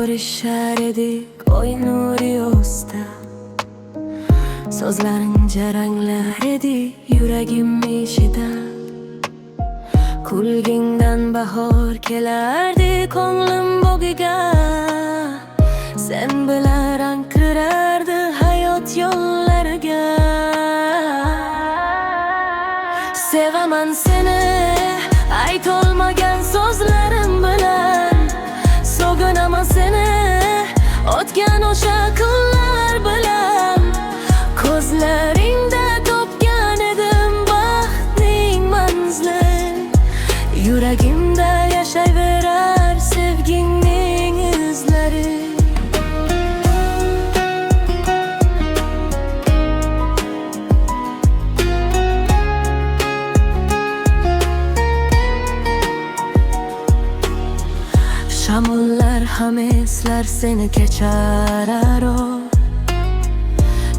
ko'rishar edik oy nuri yo'sda. So'zlaring jaranglar edi yuragim ishida. Kulgingdan bahor kelardi ko'nglim bo'giga. Sen bilan rang kirardi hayot yo'llariga. Sevaman seni aytolmagan so'zlarim bilan. Sog'inaman seni o'tgan o'sha kunlar bilan. Ko'zlaringda topgan edim baxtning manzilin. Yuragimda yashayverar sevgingning izlari. Shamollar ham eslar seni kechar o.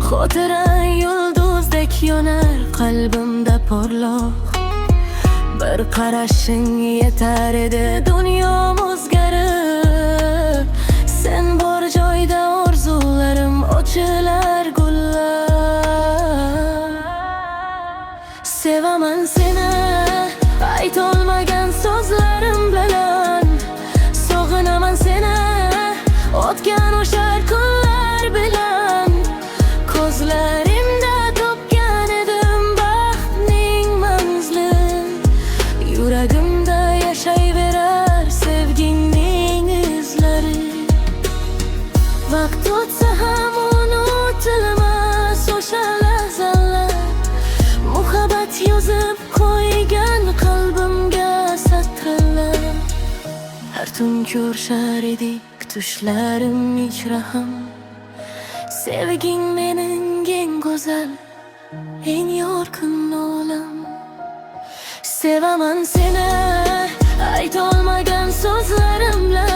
Xotirang yulduzdek yonar qalbimda porloq. Bir qarashing yetar edi dunyom o'zgarib. Sen bor joyda orzularim ochilar gullar. Sevaman seni aytolmagan so'zlarim bilan. Sog'inaman seni o'tgan o'sha kunlar bilan. Ko'zlarimda topgan edim baxtning manzilin. Yuragimda yashayverar sevgingning izlari. Vaqt o'tsa ham unutilmas o'sha lahzalar. Muhabbat yozib qo'ygan qalbimga satrlar. Har tun ko'rishar edik tushlarim ichra ham. Sevging mening eng go'zal, eng yorqin olam. Sevaman seni aytolmagan so'zlarim bilan.